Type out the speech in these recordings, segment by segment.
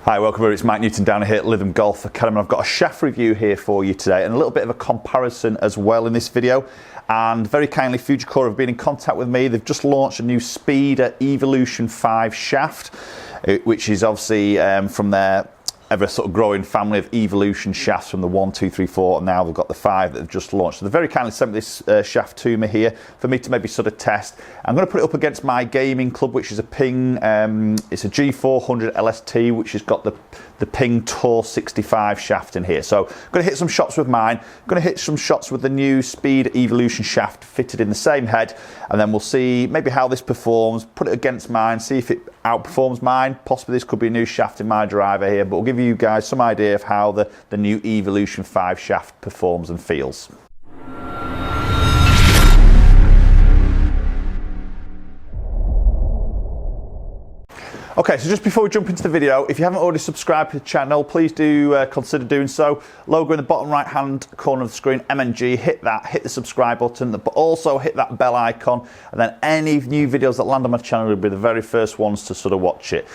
Hi, welcome everyone. It's Mike Newton down here at Lytham Golf Academy. I've got a shaft review here for you today and a little bit of a comparison as well in this video. And very kindly, Fujikura have been in contact with me. They've just launched a new Speeder Evolution 5 shaft, which is obviously from their ever sort of growing family of Evolution shafts from the 1, 2, 3, 4, and now they've got the 5 that they've just launched. So they very kindly sent this shaft to me here for me to maybe sort of test. I'm going to put it up against my gaming club, which is a Ping, it's a G400 LST, which has got the Ping Tour 65 shaft in here. So I'm going to hit some shots with mine. I'm going to hit some shots with the new Speed Evolution shaft fitted in the same head, and then we'll see maybe how this performs, put it against mine, see if it outperforms mine. Possibly this could be a new shaft in my driver here, but we'll give you guys some idea of how the new Evolution 5 shaft performs and feels. Okay, so just before we jump into the video, if you haven't already subscribed to the channel, please do consider doing so. Logo in the bottom right hand corner of the screen, MNG, hit that, hit the subscribe button, but also hit that bell icon, and then any new videos that land on my channel will be the very first ones to sort of watch it.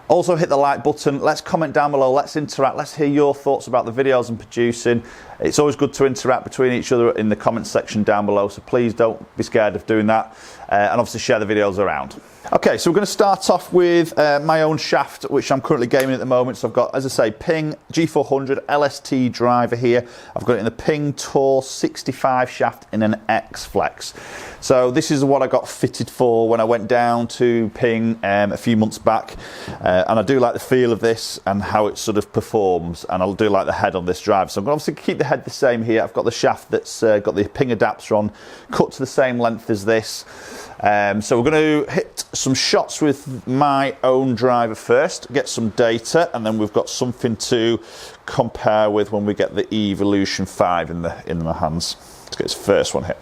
Also hit the like button, let's comment down below, let's interact, let's hear your thoughts about the videos I'm producing. It's always good to interact between each other in the comment section down below, so please don't be scared of doing that, and obviously share the videos around. Okay, so we're going to start off with my own shaft, which I'm currently gaming at the moment. So I've got, as I say, Ping G400 LST Driver here. I've got it in the Ping Tour 65 shaft in an X Flex. So this is what I got fitted for when I went down to Ping a few months back. And I do like the feel of this and how it sort of performs. And I do like the head on this driver. So I'm going to obviously keep the head the same here. I've got the shaft that's got the Ping adapter on, cut to the same length as this. So we're going to hit some shots with my own driver first, get some data, and then we've got something to compare with when we get the Evolution 5 in the hands. Let's get this first one hit.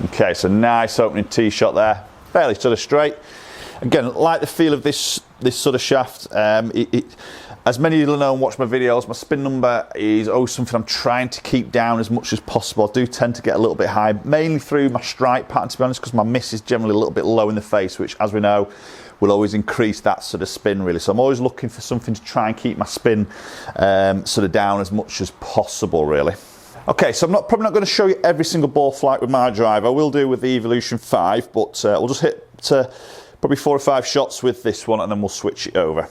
Okay, so nice opening tee shot there, fairly sort of straight. Again, like the feel of this sort of shaft. As many of you know and watch my videos, my spin number is always something I'm trying to keep down as much as possible. I do tend to get a little bit high, mainly through my strike pattern, to be honest, because my miss is generally a little bit low in the face, which, as we know, will always increase that sort of spin, really. So I'm always looking for something to try and keep my spin sort of down as much as possible, really. Okay, so I'm probably not going to show you every single ball flight with my driver. I will do with the Evolution 5, but we'll just hit probably 4 or 5 shots with this one, and then we'll switch it over.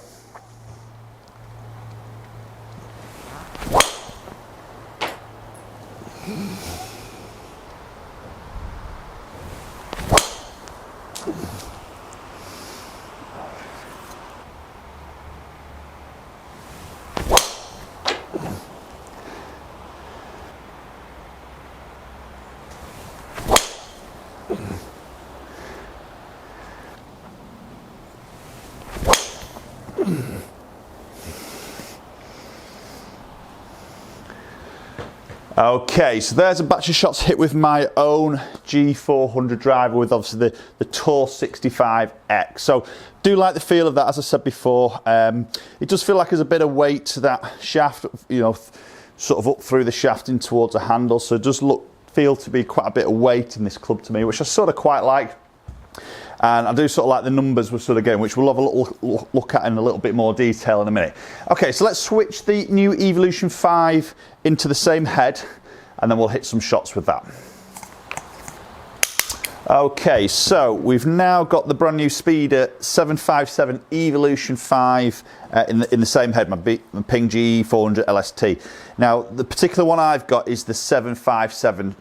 Okay, so there's a batch of shots hit with my own G400 driver with obviously the Tour 65X. So do like the feel of that, as I said before. It does feel like there's a bit of weight to that shaft, you know, sort of up through the shaft in towards the handle. So it does feel to be quite a bit of weight in this club to me, which I sort of quite like. And I do sort of like the numbers we're sort of getting, which we'll have a little look at in a little bit more detail in a minute. Okay, so let's switch the new Evolution 5 into the same head, and then we'll hit some shots with that. Okay, so we've now got the brand new Speeder 757 Evolution 5 in the same head, my Ping G400 LST. Now, the particular one I've got is the 757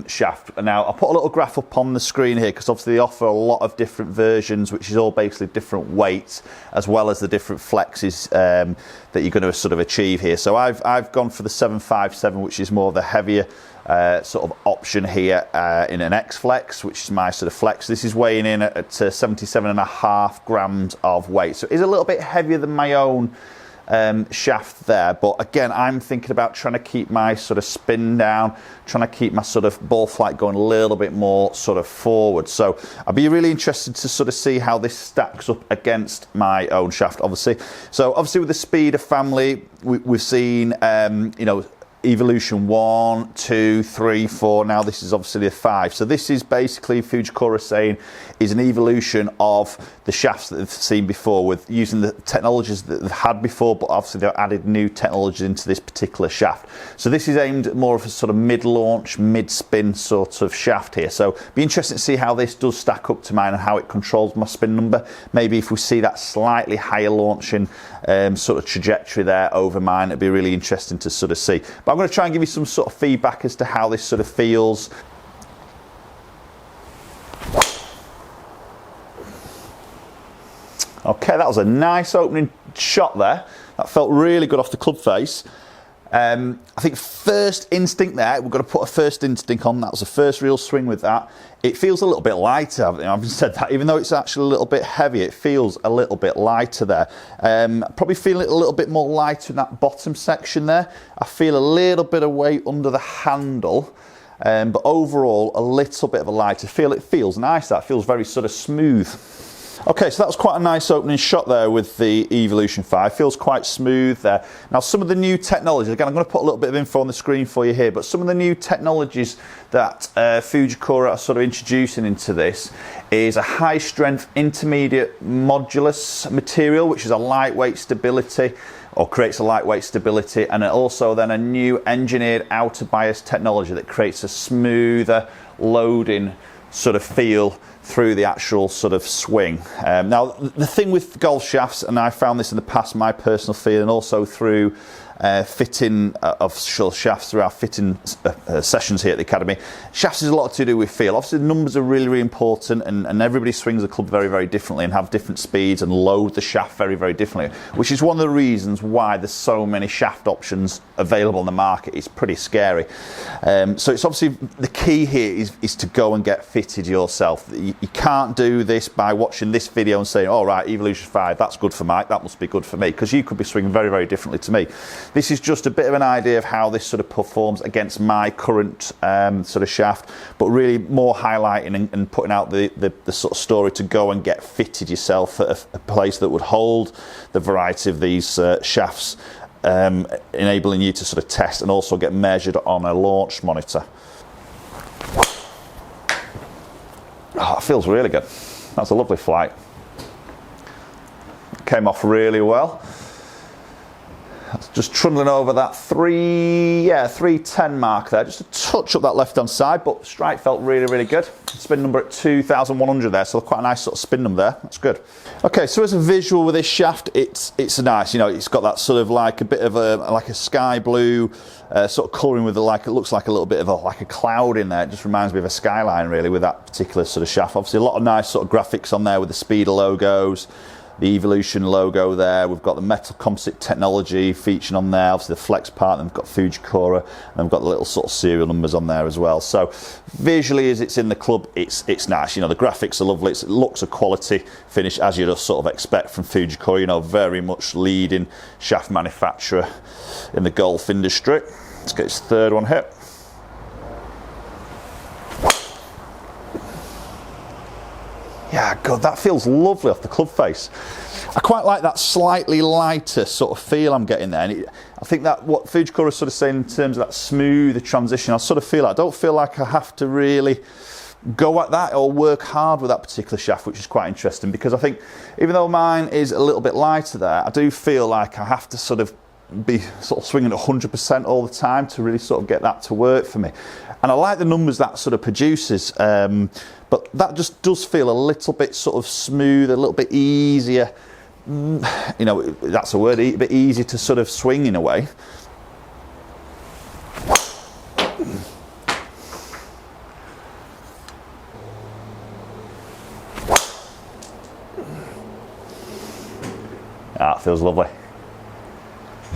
shaft. Now, I'll put a little graph up on the screen here because obviously they offer a lot of different versions, which is all basically different weights, as well as the different flexes that you're going to sort of achieve here. So I've gone for the 757, which is more the heavier sort of option here in an X Flex, which is my sort of flex. This is weighing in at 77.5 grams of weight, so it is a little bit heavier than my own shaft there, but again, I'm thinking about trying to keep my sort of spin down, trying to keep my sort of ball flight going a little bit more sort of forward. So I'll be really interested to sort of see how this stacks up against my own shaft, obviously. So obviously with the Speeder family, we've seen you know, evolution 1, 2, 3, 4. Now this is obviously a 5. So this is basically Fujikura saying is an evolution of the shafts that they've seen before, with using the technologies that they've had before, but obviously they've added new technologies into this particular shaft. So this is aimed at more of a sort of mid-launch, mid-spin sort of shaft here. So be interesting to see how this does stack up to mine and how it controls my spin number. Maybe if we see that slightly higher launching sort of trajectory there over mine, it'd be really interesting to sort of see. But I'm going to try and give you some sort of feedback as to how this sort of feels. Okay, that was a nice opening shot there. That felt really good off the club face. I think first instinct there, we've got to put a first instinct on. That was the first real swing with that. It feels a little bit lighter. I've said that, even though it's actually a little bit heavy, it feels a little bit lighter there. Probably feel it a little bit more lighter in that bottom section there. I feel a little bit of weight under the handle, but overall a little bit of a lighter feel. It feels nice. That feels very sort of smooth. Okay, so that was quite a nice opening shot there with the Evolution 5. Feels quite smooth there. Now, some of the new technologies, again, I'm going to put a little bit of info on the screen for you here, but some of the new technologies that Fujikura are sort of introducing into this is a high-strength intermediate modulus material, which is a lightweight stability, or creates a lightweight stability, and also then a new engineered outer bias technology that creates a smoother loading sort of feel through the actual sort of swing. Now, the thing with golf shafts, and I found this in the past, my personal feeling, also through fitting of shafts through our fitting sessions here at the Academy, shafts is a lot to do with feel. Obviously the numbers are really, really important, and everybody swings the club very, very differently and have different speeds and load the shaft very, very differently, which is one of the reasons why there's so many shaft options available on the market. It's pretty scary. So it's obviously the key here is to go and get fitted yourself. You can't do this by watching this video and saying, all right, Evolution 5, that's good for Mike, that must be good for me, because you could be swinging very, very differently to me. This is just a bit of an idea of how this sort of performs against my current sort of shaft, but really more highlighting and putting out the sort of story to go and get fitted yourself at a place that would hold the variety of these shafts, enabling you to sort of test and also get measured on a launch monitor. Oh, it feels really good. That's a lovely flight. Came off really well. Just trundling over that 310 mark there, just a touch up that left hand side, but strike felt really, really good. Spin number at 2,100 there, so quite a nice sort of spin number there. That's good. Okay, so as a visual with this shaft, it's nice. You know, it's got that sort of like a bit of a sky blue sort of colouring with it looks like a little bit of like a cloud in there. It just reminds me of a skyline really with that particular sort of shaft. Obviously a lot of nice sort of graphics on there with the Speeder logos, the Evolution logo there. We've got the metal composite technology featuring on there, obviously the flex part, and we've got Fujikura, and we've got the little sort of serial numbers on there as well. So visually, as it's in the club, it's nice. You know, the graphics are lovely. It looks a quality finish, as you'd sort of expect from Fujikura, you know, very much leading shaft manufacturer in the golf industry. Let's get his third one hit. Yeah, good, that feels lovely off the club face. I quite like that slightly lighter sort of feel I'm getting there. And I think that what Fujikura is sort of saying in terms of that smoother transition, I sort of feel I don't feel like I have to really go at that or work hard with that particular shaft, which is quite interesting, because I think even though mine is a little bit lighter there, I do feel like I have to sort of be sort of swinging at 100% all the time to really sort of get that to work for me. And I like the numbers that sort of produces, but that just does feel a little bit sort of smooth, a little bit easier. You know, that's a word, a bit easier to sort of swing in a way. That feels lovely.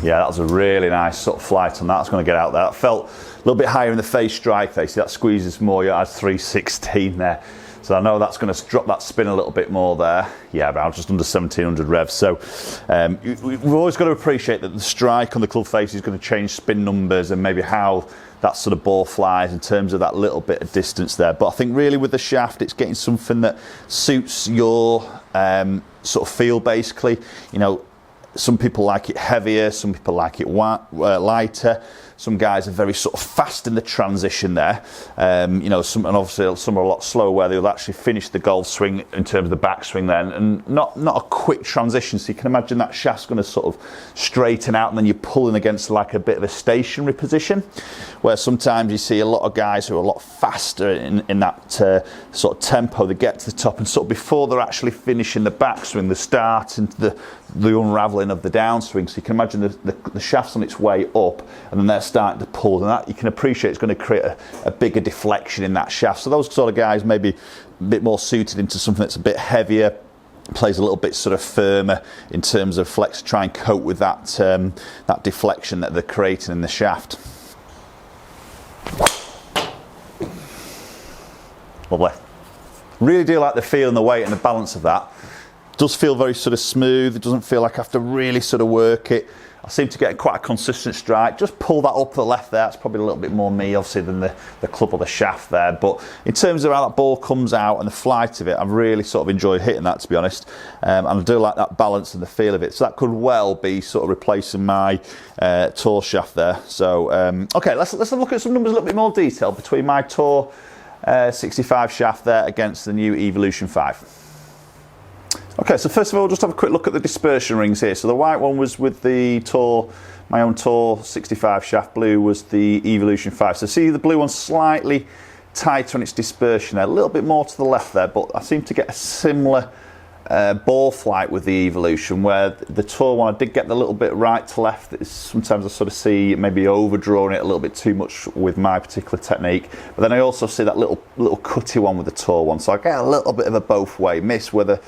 Yeah, that was a really nice sort of flight on that. It's going to get out there. That felt a little bit higher in the face strike there. See, that squeezes more. You had 316 there. So I know that's going to drop that spin a little bit more there. Yeah, about just under 1700 revs. So we've always got to appreciate that the strike on the club face is going to change spin numbers and maybe how that sort of ball flies in terms of that little bit of distance there. But I think really with the shaft, it's getting something that suits your sort of feel basically. You know, some people like it heavier, some people like it lighter. Some guys are very sort of fast in the transition there. You know, and obviously some are a lot slower where they'll actually finish the golf swing in terms of the backswing then, and not a quick transition. So you can imagine that shaft's going to sort of straighten out, and then you're pulling against like a bit of a stationary position, where sometimes you see a lot of guys who are a lot faster in that sort of tempo. They get to the top, and sort of before they're actually finishing the backswing, they're starting the unraveling of the downswing. So you can imagine the shaft's on its way up, and then they're starting to pull, and that you can appreciate it's going to create a bigger deflection in that shaft. So those sort of guys maybe a bit more suited into something that's a bit heavier, plays a little bit sort of firmer in terms of flex, to try and cope with that that deflection that they're creating in the shaft. Lovely. Really do like the feel and the weight and the balance of that. Does feel very sort of smooth. It doesn't feel like I have to really sort of work it. I seem to get quite a consistent strike. Just pull that up to the left there. It's probably a little bit more me, obviously, than the club or the shaft there. But in terms of how that ball comes out and the flight of it, I've really sort of enjoyed hitting that, to be honest. And I do like that balance and the feel of it. So that could well be sort of replacing my Tour shaft there. So, okay, let's look at some numbers in a little bit more detail between my Tour 65 shaft there against the new Evolution 5. Okay, so first of all, just have a quick look at the dispersion rings here. So the white one was with the Tour, my own Tour 65 shaft. Blue was the Evolution 5. So see the blue one's slightly tighter on its dispersion there, a little bit more to the left there, but I seem to get a similar ball flight with the Evolution, where the Tour one I did get the little bit right to left. Sometimes I sort of see maybe overdrawing it a little bit too much with my particular technique, but then I also see that little cutty one with the Tour one, so I get a little bit of a both way miss, where that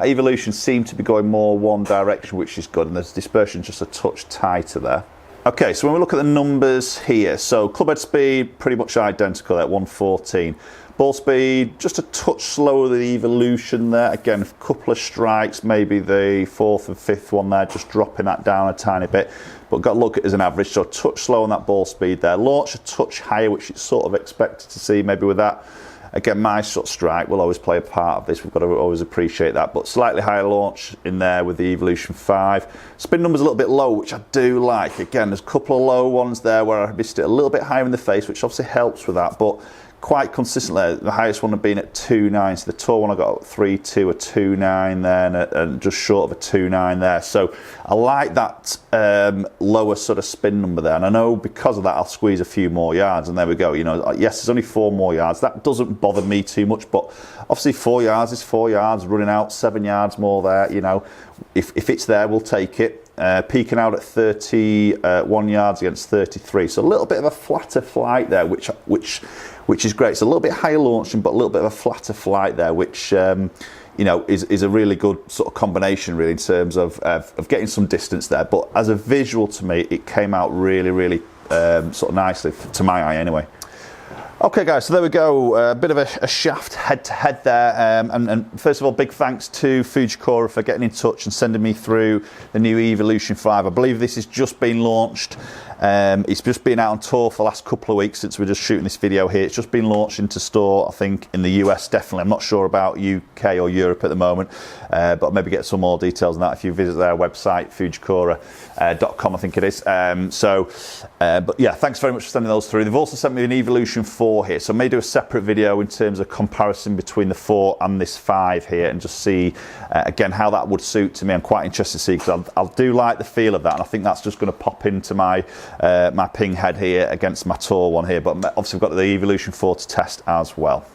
Evolution seemed to be going more one direction, which is good, and the dispersion just a touch tighter there. Okay, so when we look at the numbers here, so club head speed pretty much identical at 114. Ball speed just a touch slower than the Evolution there. Again, a couple of strikes, maybe the fourth and fifth one there, just dropping that down a tiny bit. But got to look at it as an average, so a touch slow on that ball speed there. Launch a touch higher, which it's sort of expected to see maybe with that. Again, my shot strike will always play a part of this. We've got to always appreciate that. But slightly higher launch in there with the Evolution 5. Spin number's a little bit low, which I do like. Again, there's a couple of low ones there where I missed it a little bit higher in the face, which obviously helps with that. But quite consistently, the highest one had been at 2.9. So the Tour one I got 3.2, a 2.9 there, and just short of a 2.9 there. So I like that lower sort of spin number there, and I know because of that I'll squeeze a few more yards, and there we go. You know, yes, there's only 4 more yards. That doesn't bother me too much, but obviously 4 yards is 4 yards. Running out 7 yards more there, you know, if it's there, we'll take it. Peaking out at 31 yards against 33, so a little bit of a flatter flight there, which is great. It's a little bit higher launching, but a little bit of a flatter flight there, which you know is a really good sort of combination, really, in terms of getting some distance there. But as a visual to me, it came out really sort of nicely to my eye, anyway. Okay guys, so there we go, a bit of a shaft head-to-head there, and first of all, big thanks to Fujikura for getting in touch and sending me through the new Evolution 5. I believe this has just been launched. It's just been out on tour for the last couple of weeks since we're just shooting this video here. It's just been launched into store, I think, in the US, definitely. I'm not sure about UK or Europe at the moment, but I'll maybe get some more details on that if you visit their website, fujikura.com, I think it is. But yeah, thanks very much for sending those through. They've also sent me an Evolution 4 here, so I may do a separate video in terms of comparison between the 4 and this 5 here, and just see again how that would suit to me. I'm quite interested to see, because I do like the feel of that, and I think that's just going to pop into my my Ping head here against my Tour one here. But obviously we've got the Evolution 4 to test as well.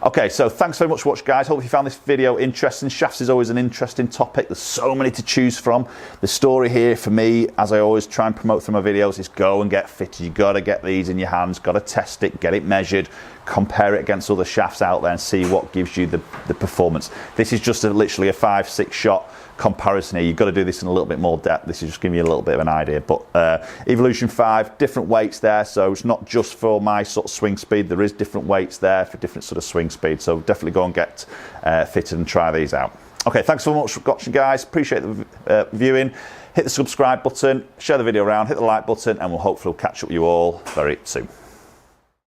Okay, so thanks very much for watching, guys. Hope you found this video interesting. Shafts is always an interesting topic. There's so many to choose from. The story here for me, as I always try and promote through my videos, is go and get fitted. You got to get these in your hands, got to test it, get it measured, compare it against other shafts out there, and see what gives you the performance. This is just literally a 5-6 shot comparison here. You've got to do this in a little bit more depth. This is just giving you a little bit of an idea. But Evolution 5, different weights there, so it's not just for my sort of swing speed. There is different weights there for different sort of swing speed, so definitely go and get fitted and try these out. Okay, thanks so much for watching, guys. Appreciate the viewing. Hit the subscribe button, share the video around, hit the like button, and we'll hopefully catch up with you all very soon.